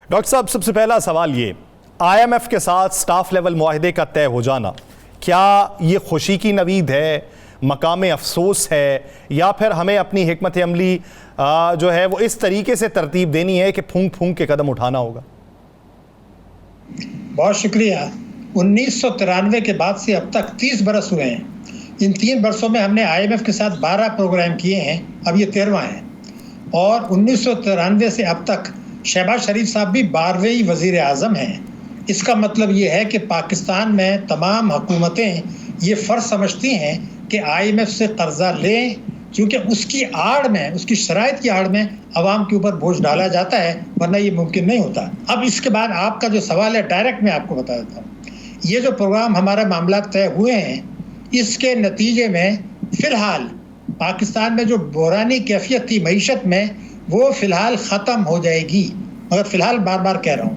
Doctor صاحب، سب سے پہلا سوال یہ، آئی ایم ایف کے ساتھ سٹاف لیول معاہدے کا طے ہو جانا کیا یہ خوشی کی نوید ہے، مقام افسوس ہے، یا پھر ہمیں اپنی حکمت عملی جو ہے وہ اس طریقے سے ترتیب دینی ہے کہ پھونک پھونک کے قدم اٹھانا ہوگا؟ بہت شکریہ۔ 1993 کے بعد سے اب تک 30 برس ہوئے ہیں۔ ان 3 برسوں میں ہم نے آئی ایم ایف کے ساتھ 12 پروگرام کیے ہیں، اب یہ 13واں ہے، اور 1993 سے اب تک شہباز شریف صاحب بھی 12ویں وزیر اعظم ہیں۔ اس کا مطلب یہ ہے کہ پاکستان میں تمام حکومتیں یہ فرض سمجھتی ہیں کہ آئی ایم ایف سے قرضہ لیں، کیونکہ اس کی آڑ میں، اس کی شرائط کی آڑ میں عوام کے اوپر بوجھ ڈالا جاتا ہے، ورنہ یہ ممکن نہیں ہوتا۔ اب اس کے بعد آپ کا جو سوال ہے ڈائریکٹ میں آپ کو بتا دیتا ہوں۔ یہ جو پروگرام ہمارا معاملات طے ہوئے ہیں، اس کے نتیجے میں فی الحال پاکستان میں جو بحرانی کیفیت تھی معیشت میں، وہ فی الحال ختم ہو جائے گی۔ مگر فی الحال بار بار کہہ رہا ہوں،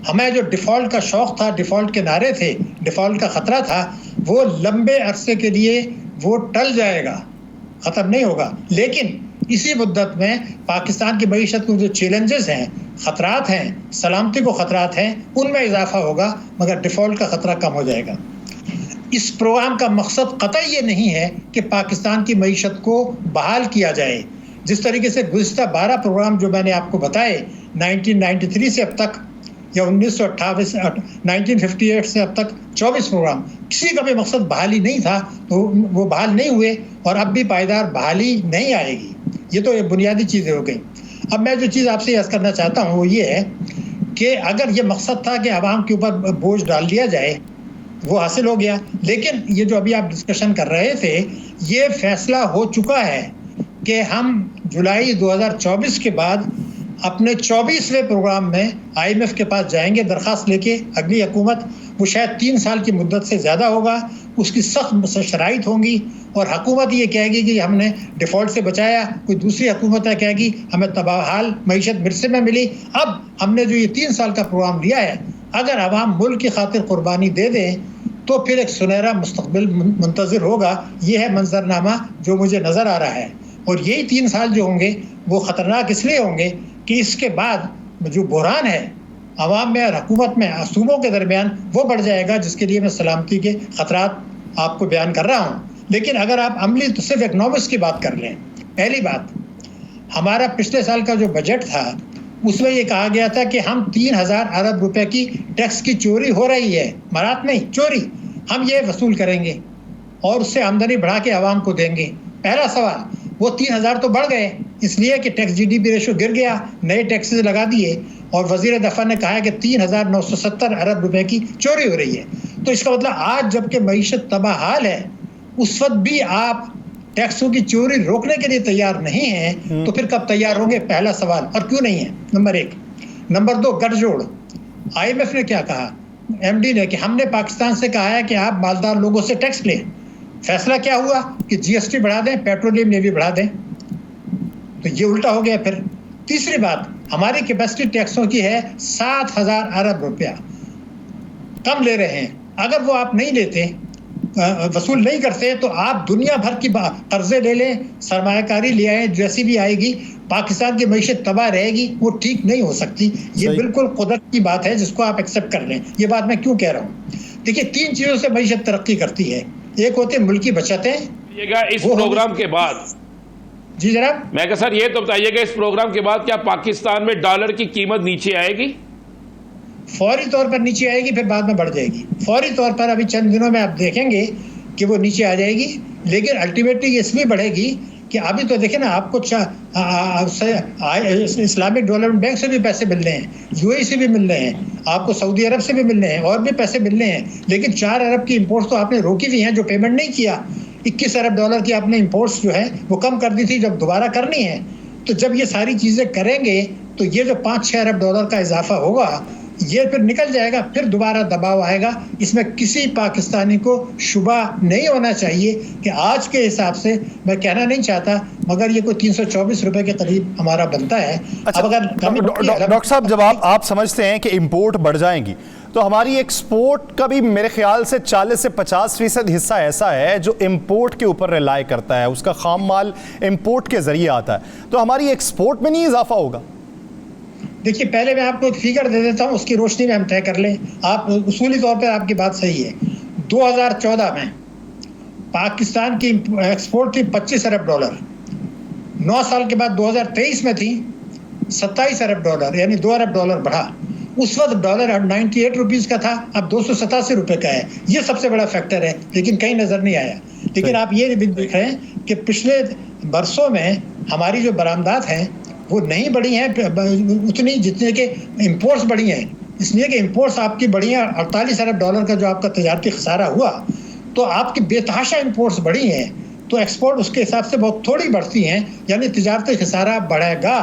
ہمیں جو ڈیفالٹ کا شوق تھا، ڈیفالٹ کے نعرے تھے، ڈیفالٹ کا خطرہ تھا، وہ لمبے عرصے کے لیے وہ ٹل جائے گا، ختم نہیں ہوگا۔ لیکن اسی مدت میں پاکستان کی معیشت کو جو چیلنجز ہیں، خطرات ہیں، سلامتی کو خطرات ہیں، ان میں اضافہ ہوگا، مگر ڈیفالٹ کا خطرہ کم ہو جائے گا۔ اس پروگرام کا مقصد قطعی یہ نہیں ہے کہ پاکستان کی معیشت کو بحال کیا جائے۔ جس طریقے سے گزشتہ 12 پروگرام جو میں نے آپ کو بتائے 1993 سے اب تک، یا 1958 سے 1958 سے اب تک 24 پروگرام، کسی کا بھی مقصد بحالی نہیں تھا، تو وہ بحال نہیں ہوئے، اور اب بھی پائیدار بحالی نہیں آئے گی۔ یہ تو بنیادی چیزیں ہو گئی۔ اب میں جو چیز آپ سے عرض کرنا چاہتا ہوں وہ یہ ہے کہ اگر یہ مقصد تھا کہ عوام کے اوپر بوجھ ڈال دیا جائے، وہ حاصل ہو گیا۔ لیکن یہ جو ابھی آپ ڈسکشن کر رہے تھے، یہ فیصلہ ہو چکا ہے کہ ہم جولائی 2024 کے بعد اپنے 24ویں پروگرام میں آئی ایم ایف کے پاس جائیں گے درخواست لے کے۔ اگلی حکومت وہ شاید 3 سال کی مدت سے زیادہ ہوگا، اس کی سخت شرائط ہوں گی، اور حکومت یہ کہے گی کہ ہم نے ڈیفالٹ سے بچایا، کوئی دوسری حکومت کہے گی ہمیں تباہ حال معیشت ورثے میں ملی۔ اب ہم نے جو یہ 3 سال کا پروگرام لیا ہے، اگر عوام ملک کی خاطر قربانی دے دیں تو پھر ایک سنہرا مستقبل منتظر ہوگا۔ یہ ہے منظرنامہ جو مجھے نظر آ رہا ہے، اور یہی 3 سال جو ہوں گے وہ خطرناک اس لیے ہوں گے کہ اس کے بعد جو بحران ہے عوام میں اور حکومت میں، صوبوں کے درمیان، وہ بڑھ جائے گا، جس کے لیے میں سلامتی کے خطرات آپ کو بیان کر رہا ہوں۔ لیکن اگر آپ عملی تو صرف اکنامکس کی بات کر لیں، پہلی بات، ہمارا پچھلے سال کا جو بجٹ تھا اس میں یہ کہا گیا تھا کہ ہم 3000 ارب روپے کی ٹیکس کی چوری ہو رہی ہے، مرات نہیں، چوری، ہم یہ وصول کریں گے اور اس سے آمدنی بڑھا کے عوام کو دیں گے۔ پہلا سوال، وہ 3000 تو بڑھ گئے اس لیے کہ tax G D P ratio گر گیا، نئے ٹیکسز لگا دیے، اور وزیر دفاع نے کہا کہ 3970 ارب روپے کی چوری ہو رہی ہے۔ تو اس کا مطلب آج جب کہ معیشت تباہ حال ہے، اس وقت بھی آپ ٹیکسوں کی چوری روکنے کے لیے تیار نہیں ہیں، تو پھر کب تیار ہوں گے؟ پہلا سوال، اور کیوں نہیں ہے، نمبر 1۔ نمبر 2، گٹھ جوڑ۔ آئی ایم ایف نے کیا کہا، ایم ڈی نے، کہ ہم نے پاکستان سے کہا ہے کہ آپ مالدار لوگوں سے ٹیکس لیں۔ فیصلہ کیا ہوا کہ جی ایس ٹی بڑھا دیں، پیٹرولیم لیوی بڑھا دیں، تو یہ الٹا ہو گیا پھر۔ تیسری بات، ہماری کیپیسٹی ٹیکسوں کی ہے 7000 ارب روپیہ، کم لے رہے ہیں۔ اگر وہ آپ نہیں لیتے، وصول نہیں کرتے، تو آپ دنیا بھر کی قرضے لے لیں، سرمایہ کاری لے آئیں، جیسی بھی آئے گی، پاکستان کی معیشت تباہ رہے گی، وہ ٹھیک نہیں ہو سکتی۔ یہ بالکل قدرت کی بات ہے جس کو آپ ایکسیپٹ کر لیں۔ یہ بات میں کیوں کہہ رہا ہوں؟ دیکھیے، 3 چیزوں سے معیشت ترقی کرتی ہے۔ ایک ہوتے ہیں ملکی بچتیں۔ اس پروگرام کے بعد، جی جناب، میں کہ سر یہ تو بتائیے گا، اس پروگرام کے بعد کیا پاکستان میں ڈالر کی قیمت نیچے آئے گی؟ فوری طور پر نیچے آئے گی، پھر بعد میں بڑھ جائے گی۔ فوری طور پر ابھی چند دنوں میں آپ دیکھیں گے کہ وہ نیچے آ جائے گی، لیکن الٹیمیٹلی یہ اس لیے بڑھے گی کہ ابھی تو دیکھیں نا، آپ کو اسلامک ڈیولپمنٹ بینک سے بھی پیسے مل رہے ہیں، یو اے ای سے بھی مل رہے ہیں، آپ کو سعودی عرب سے بھی مل رہے ہیں، اور بھی پیسے مل رہے ہیں، لیکن 4 ارب کی امپورٹس تو آپ نے روکی ہوئی ہیں جو پیمنٹ نہیں کیا۔ 21 ارب ڈالر کی آپ نے امپورٹس جو ہے وہ کم کر دی تھی، جب دوبارہ کرنی ہے۔ تو جب یہ ساری چیزیں کریں گے تو یہ جو 5-6 ارب ڈالر کا اضافہ ہوگا، یہ پھر نکل جائے گا، پھر دوبارہ دباؤ آئے گا۔ اس میں کسی پاکستانی کو شبہ نہیں ہونا چاہیے کہ آج کے حساب سے، میں کہنا نہیں چاہتا، مگر یہ کوئی 324 روپے کے قریب ہمارا بنتا ہے۔ اب اگر ڈاکٹر صاحب، جب آپ سمجھتے ہیں کہ امپورٹ بڑھ جائیں گی، تو ہماری ایکسپورٹ کا بھی میرے خیال سے 40 سے 50% حصہ ایسا ہے جو امپورٹ کے اوپر ریلائی کرتا ہے، اس کا خام مال امپورٹ کے ذریعے آتا ہے، تو ہماری ایکسپورٹ میں نہیں اضافہ ہوگا؟ دیکھیے پہلے میں آپ کو ایک فگر دے دیتا ہوں، اس کی روشنی میں ہم طے کر لیں. آپ اصولی طور پر آپ کی بات صحیح ہے. 2014 میں پاکستان کی ایکسپورٹ تھی $25 ارب. 9 سال کے بعد 2023 میں تھی $27 ارب، یعنی $2 ارب بڑھا. اس وقت ڈالر 98 روپیز کا تھا، اب 287 روپے کا ہے. یہ سب سے بڑا فیکٹر ہے، لیکن کہیں نظر نہیں آیا. لیکن آپ یہ بھی دیکھ رہے ہیں کہ پچھلے برسوں میں ہماری جو برآمدات ہیں وہ نہیں بڑھی ہیں اتنی جتنے کہ امپورٹس بڑھی ہیں. اس لیے کہ امپورٹس آپ کی بڑھی ہیں. $48 ارب کا جو آپ کا تجارتی خسارہ ہوا تو آپ کی بے تحاشا امپورٹس بڑھی ہیں، تو ایکسپورٹ اس کے حساب سے بہت تھوڑی بڑھتی ہیں، یعنی تجارتی خسارہ بڑھے گا.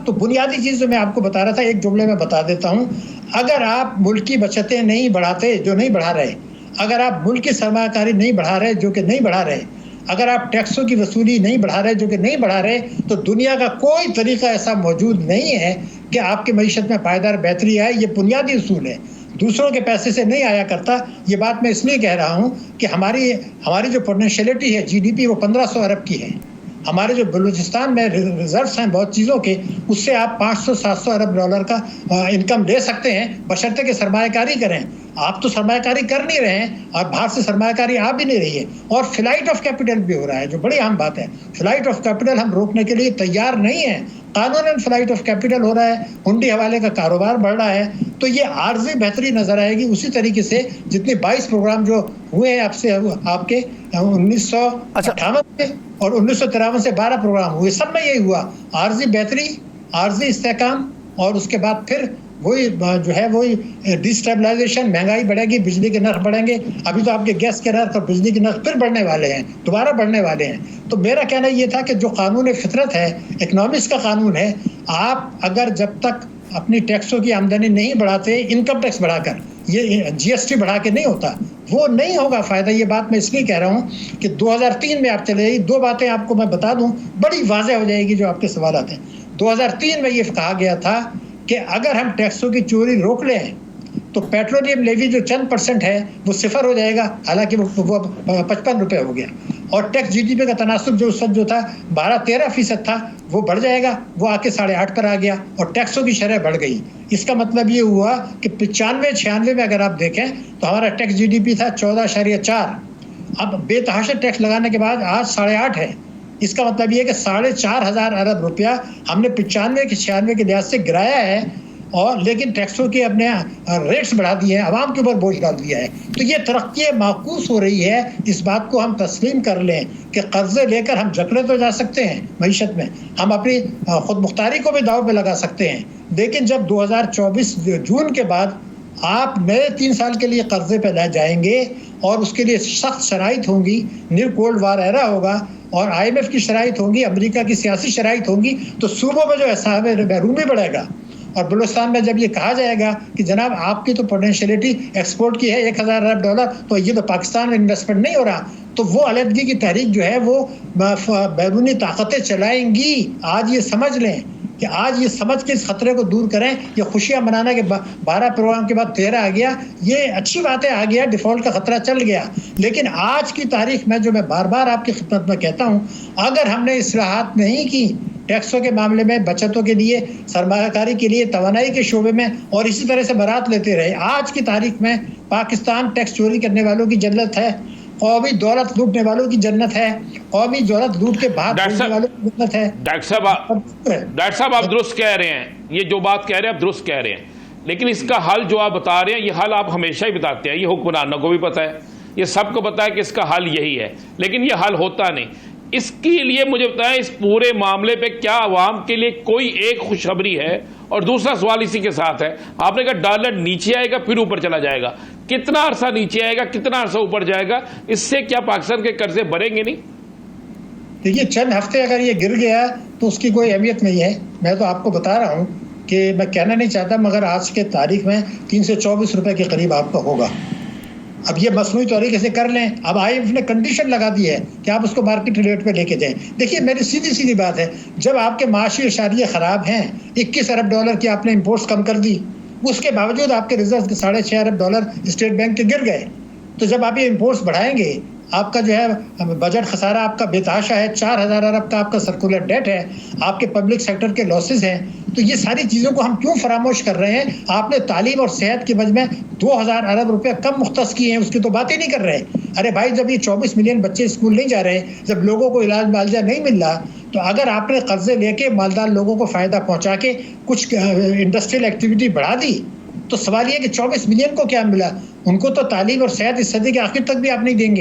تو بنیادی چیز جو میں آپ کو بتا رہا تھا ایک جملے میں بتا دیتا ہوں. اگر آپ ملک کی بچتیں نہیں بڑھاتے جو نہیں بڑھا رہے، اگر آپ ملک کی سرمایہ کاری نہیں بڑھا رہے جو کہ نہیں بڑھا رہے، اگر آپ ٹیکسوں کی وصولی نہیں بڑھا رہے جو کہ نہیں بڑھا رہے، تو دنیا کا کوئی طریقہ ایسا موجود نہیں ہے کہ آپ کی معیشت میں پائیدار بہتری آئے. یہ بنیادی اصول ہے، دوسروں کے پیسے سے نہیں آیا کرتا. یہ بات میں اس لیے کہہ رہا ہوں کہ ہماری جو پوٹینشیلٹی ہے GDP وہ 1500 ارب کی ہے. ہمارے جو بلوچستان میں ریزروس ہیں بہت چیزوں کے، اس سے آپ 500-700 ارب ڈالر کا انکم لے سکتے ہیں، بشرطے کہ سرمایہ کاری کریں. آپ تو سرمایہ کاری کر نہیں رہے ہیں، اور باہر سے سرمایہ کاری آ بھی نہیں رہی ہے، اور فلائٹ آف کیپٹل بھی ہو رہا ہے، جو بڑی اہم بات ہے. فلائٹ آف کیپٹل ہم روکنے کے لیے تیار نہیں ہیں. قانوناً فلائٹ آف کیپٹل ہو رہا ہے، ہنڈی حوالے کا کاروبار بڑھ رہا ہے. تو یہ عارضی بہتری نظر آئے گی. اسی طریقے سے جتنے 22 پروگرام جو ہوئے ہیں آپ کے 1958 کے اور 1953 سے 12 پروگرام ہوئے، سب میں یہی ہوا، عارضی بہتری، عارضی استحکام، اور اس کے بعد پھر وہی جو ہے وہی ڈی اسٹیبلائزیشن. مہنگائی بڑھے گی، بجلی کے نرخ بڑھیں گے. ابھی تو آپ کے گیس کے نرخ اور بجلی کے نرخ پھر بڑھنے والے ہیں، دوبارہ بڑھنے والے ہیں. تو میرا کہنا یہ تھا کہ جو قانون فطرت ہے، اکنامکس کا قانون ہے، آپ اگر جب تک اپنی ٹیکسوں کی آمدنی نہیں بڑھاتے، انکم ٹیکس بڑھا کر، یہ GST بڑھا کے نہیں ہوتا، وہ نہیں ہوگا فائدہ. یہ بات میں اس لیے کہہ رہا ہوں کہ 2003 میں آپ چلے جائیے. 2 باتیں آپ کو میں بتا دوں، بڑی واضح ہو جائے گی جو آپ کے سوالات ہیں. 2003 میں یہ کہا گیا تھا کہ اگر ہم ٹیکسوں کی چوری روک لیں تو پیٹرولیم لیوی جو چند % ہے وہ 0 ہو جائے گا، حالانکہ وہ 55 روپے ہو گیا. اور ٹیکس GDP کا تناسب جو اس وقت جو تھا 12-13% تھا، وہ بڑھ جائے گا، وہ آ کے 8.5 پر آ گیا، اور ٹیکسوں کی شرح بڑھ گئی. اس کا مطلب یہ ہوا کہ 95-96 میں اگر آپ دیکھیں تو ہمارا ٹیکس GDP تھا 14.4. اب بے تحاشا ٹیکس لگانے کے بعد آج 8.5 ہے. اس کا مطلب یہ کہ 4,500 ارب روپیہ ہم نے 95-96 کے لحاظ سے گرایا ہے، اور لیکن ٹیکسوں کے اپنے ریٹس بڑھا دیے ہیں، عوام کے اوپر بوجھ ڈال دیا ہے. تو یہ ترقی معکوس ہو رہی ہے. اس بات کو ہم تسلیم کر لیں کہ قرضے لے کر ہم جکڑے تو جا سکتے ہیں معیشت میں، ہم اپنی خود مختاری کو بھی داؤ پہ لگا سکتے ہیں، لیکن جب 2024 جون کے بعد آپ نئے 3 سال کے لیے قرضے پہ لے جائیں گے، اور اس کے لیے سخت شرائط ہوں گی، نیو کولڈ وار ایرا ہوگا، اور IMF کی شرائط ہوں گی، امریکہ کی سیاسی شرائط ہوں گی، تو صوبوں میں جو حساب ہے محرومی بڑھے گا. اور بلوچستان میں جب یہ کہا جائے گا کہ جناب آپ کی تو پوٹینشیلٹی ایکسپورٹ کی ہے $1,000 ارب، تو یہ تو پاکستان میں انویسٹمنٹ نہیں ہو رہا، تو وہ علیحدگی کی تحریک جو ہے وہ بیرونی طاقتیں چلائیں گی. آج یہ سمجھ لیں کہ آج یہ سمجھ کے اس خطرے کو دور کریں. یہ خوشیاں منانا کہ 12 پروگرام کے بعد 13 آ گیا، یہ اچھی بات ہے، آ گیا، ڈیفالٹ کا خطرہ چل گیا. لیکن آج کی تاریخ میں جو میں بار بار آپ کی خدمت میں کہتا ہوں، اگر ہم نے اصلاحات نہیں کی ٹیکسوں کے معاملے میں، بچتوں کے لیے، سرمایہ کاری کے لیے، توانائی کے شعبے میں، اور اسی طرح سے برات لیتے رہے، آج کی تاریخ میں پاکستان ٹیکس چوری کرنے والوں کی جنت ہے، قومی دولت لوٹنے والوں کی جنت ہے، قومی دولت لوٹ کے بعد بھیجنے والوں کی جنت ہے. ڈاکٹر صاحب آپ درست کہہ رہے ہیں، یہ جو بات کہہ رہے ہیں آپ درست کہہ رہے ہیں، لیکن اس کا حل جو آپ بتا رہے ہیں، یہ حل آپ ہمیشہ ہی بتاتے ہیں، یہ حکمرانوں کو بھی پتہ ہے، یہ سب کو پتہ ہے کہ اس کا حل یہی ہے، لیکن یہ حل ہوتا نہیں. اس کے لیے مجھے بتائیں اس پورے معاملے پہ کیا عوام کے لیے کوئی ایک خوشخبری ہے؟ اور دوسرا سوال اسی کے ساتھ ہے، آپ نے کہا ڈالر نیچے آئے گا پھر اوپر چلا جائے گا، کتنا عرصہ نیچے آئے گا، کتنا عرصہ اوپر جائے گا؟ اس سے کیا پاکستان کے قرضے بڑھیں گے نہیں؟ دیکھیے چند ہفتے اگر یہ گر گیا تو اس کی کوئی اہمیت نہیں ہے. میں تو آپ کو بتا رہا ہوں کہ میں کہنا نہیں چاہتا، مگر آج کے تاریخ میں 324 روپے کے قریب آپ کا ہوگا. اب یہ مصنوعی طریقے سے کر لیں. اب IMF نے کنڈیشن لگا دی ہے کہ آپ اس کو مارکیٹ ریٹ پہ لے کے جائیں. دیکھیے میری سیدھی بات ہے، جب آپ کے معاشی اشاریے خراب ہیں، $21 ارب کی آپ نے امپورٹس کم کر دی، اس کے باوجود آپ کے ریزرو $6.5 ارب اسٹیٹ بینک کے گر گئے. تو جب آپ یہ امپورٹس بڑھائیں گے، آپ کا جو ہے بجٹ خسارہ آپ کا بے تحاشا ہے, 4,000 ارب کا آپ کا سرکولر ڈیٹ ہے, آپ کے پبلک سیکٹر کے لاسز ہیں. تو یہ ساری چیزوں کو ہم کیوں فراموش کر رہے ہیں؟ آپ نے تعلیم اور صحت کے بج میں 2,000 ارب روپے کم مختص کیے ہیں, اس کی تو بات ہی نہیں کر رہے. ارے بھائی, جب یہ 24 ملین بچے اسکول نہیں جا رہے, جب لوگوں کو علاج معالجہ نہیں مل رہا, تو اگر آپ نے قرضے لے کے مالدار لوگوں کو فائدہ پہنچا کے کچھ انڈسٹریل ایکٹیویٹی بڑھا دی, تو سوال یہ کہ 24 ملین کو کیا ملا؟ ان کو تو تعلیم اور صحت اس صدی کے آخر تک بھی آپ نہیں دیں گے.